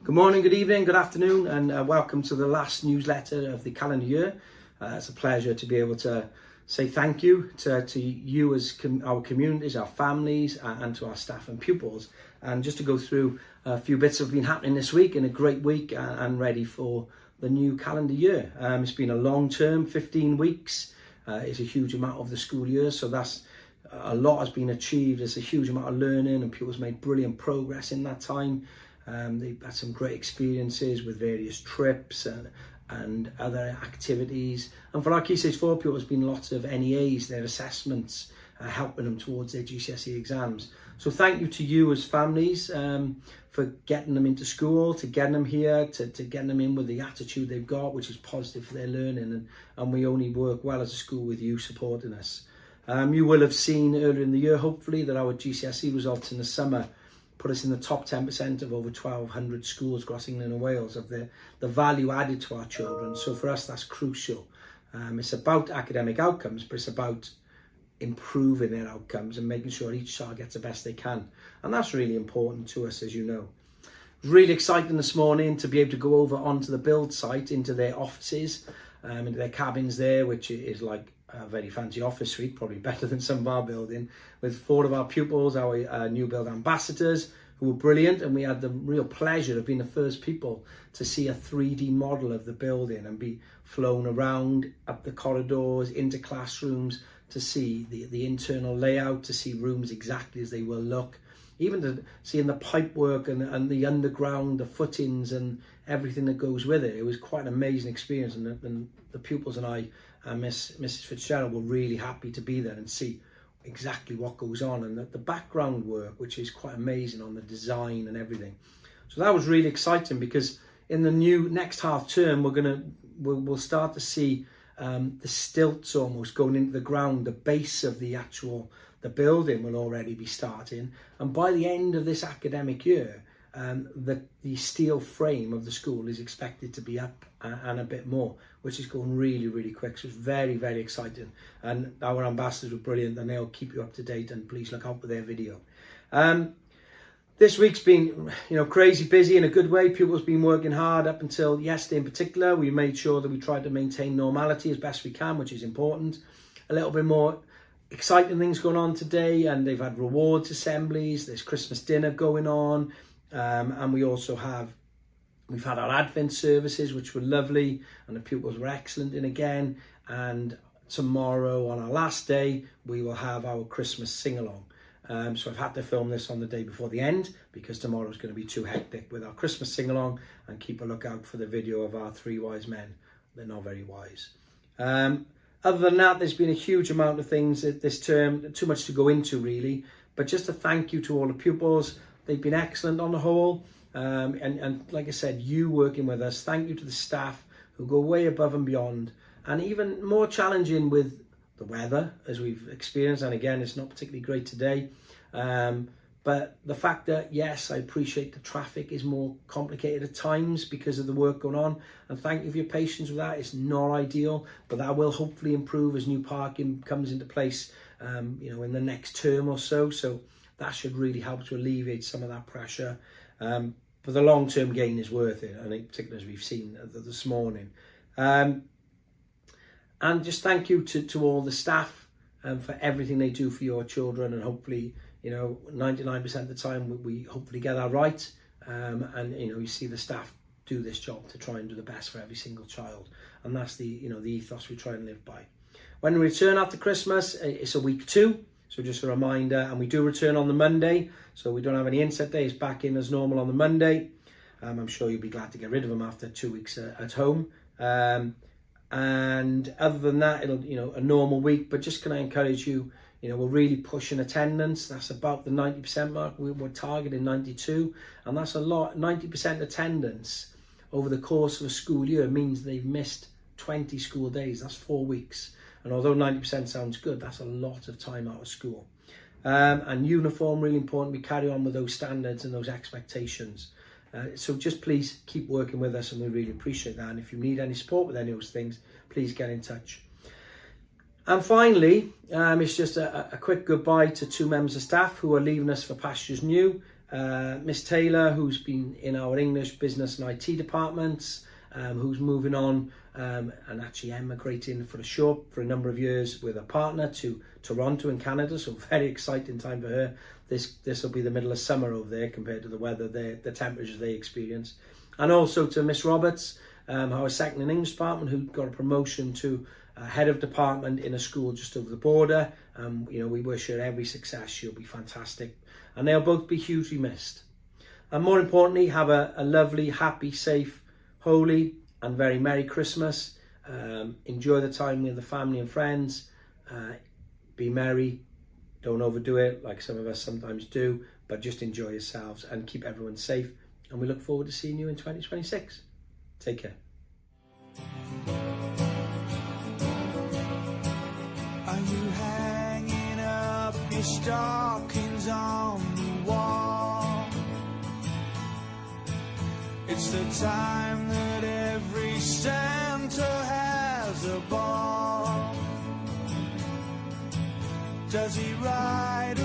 Good morning, good evening, good afternoon, and welcome to the last newsletter of the calendar year. It's a pleasure to be able to say thank you to you as our communities, our families, and to our staff and pupils. And just to go through a few bits that have been happening this week, in a great week and ready for the new calendar year. It's been a long term, 15 weeks. It's a huge amount of the school year, so that's a lot has been achieved. There's a huge amount of learning and pupils made brilliant progress in that time. They've had some great experiences with various trips and other activities. And for our Key Stage 4 pupils, there's been lots of NEAs, their assessments, helping them towards their GCSE exams. So thank you to you as families for getting them into school, to getting them here, to getting them in with the attitude they've got, which is positive for their learning. And we only work well as a school with you supporting us. You will have seen earlier in the year, hopefully, that our GCSE results in the summer put us in the top 10% of over 1,200 schools across England and Wales of the value added to our children. So for us, that's crucial. It's about academic outcomes, but it's about improving their outcomes and making sure each child gets the best they can. And that's really important to us, as you know. It was really exciting this morning to be able to go over onto the build site, into their offices, into their cabins there, which is like a very fancy office suite, probably better than some of our building, with 4 of our pupils, our new build ambassadors, who were brilliant. And we had the real pleasure of being the first people to see a 3D model of the building and be flown around up the corridors, into classrooms, to see the internal layout, to see rooms exactly as they will look, even to seeing the pipe work and the underground, the footings and everything that goes with it. It was quite an amazing experience, and the pupils and I and Mrs. Fitzgerald were really happy to be there and see exactly what goes on, and the background work, which is quite amazing on the design and everything. So that was really exciting, because in the new next half term we'll start to see the stilts almost going into the ground. The base of the building will already be starting, and by the end of this academic year the steel frame of the school is expected to be up and a bit more, which is going really, really quick. So it's very, very exciting, and our ambassadors were brilliant, and they'll keep you up to date, and please look out for their video. This week's been, crazy busy in a good way. Pupils been working hard up until yesterday in particular. We made sure that we tried to maintain normality as best we can, which is important. A little bit more exciting things going on today, and they've had rewards assemblies. There's Christmas dinner going on, and we've had our Advent services, which were lovely, and the pupils were excellent in again. And tomorrow, on our last day, we will have our Christmas sing-along. So I've had to film this on the day before the end, because tomorrow's going to be too hectic with our Christmas sing-along. And keep a lookout for the video of our 3 wise men. They're not very wise. Other than that, there's been a huge amount of things this term, too much to go into really, but just a thank you to all the pupils. They've been excellent on the whole. And like I said, you working with us, thank you to the staff who go way above and beyond, and even more challenging with the weather, as we've experienced. And again, it's not particularly great today. But the fact that, yes, I appreciate the traffic is more complicated at times because of the work going on. And thank you for your patience with that. It's not ideal, but that will hopefully improve as new parking comes into place, in the next term or so. So that should really help to alleviate some of that pressure. But the long-term gain is worth it, and in particular as we've seen this morning. And just thank you to all the staff for everything they do for your children, and hopefully, 99% of the time we hopefully get that right. And you see the staff do this job to try and do the best for every single child, and that's the ethos we try and live by. When we return after Christmas, it's a week 2. So just a reminder, and we do return on the Monday, so we don't have any inset days, back in as normal on the Monday. I'm sure you'll be glad to get rid of them after 2 weeks at home. And other than that, it'll, a normal week, but just can I encourage you, we're really pushing attendance. That's about the 90% mark. We're targeting 92, and that's a lot. 90% attendance over the course of a school year means they've missed 20 school days. That's 4 weeks. And although 90% sounds good, that's a lot of time out of school. And uniform, really important. We carry on with those standards and those expectations. So just please keep working with us, and we really appreciate that. And if you need any support with any of those things, please get in touch. And finally, it's just a quick goodbye to 2 members of staff who are leaving us for pastures new. Miss Taylor, who's been in our English, business and IT departments, who's moving on and actually emigrating for a number of years with a partner to Toronto in Canada. So very exciting time for her. This will be the middle of summer over there compared to the weather, the temperatures they experience. And also to Miss Roberts, our second in English department, who got a promotion to head of department in a school just over the border. We wish her every success. She'll be fantastic. And they'll both be hugely missed. And more importantly, have a lovely, happy, safe, holy and very Merry Christmas. Enjoy the time with the family and friends. Be merry. Don't overdo it like some of us sometimes do, but just enjoy yourselves and keep everyone safe. And we look forward to seeing you in 2026. Take care. Are you hanging up your stockings on the wall? It's the time that every Santa has a ball. Does he ride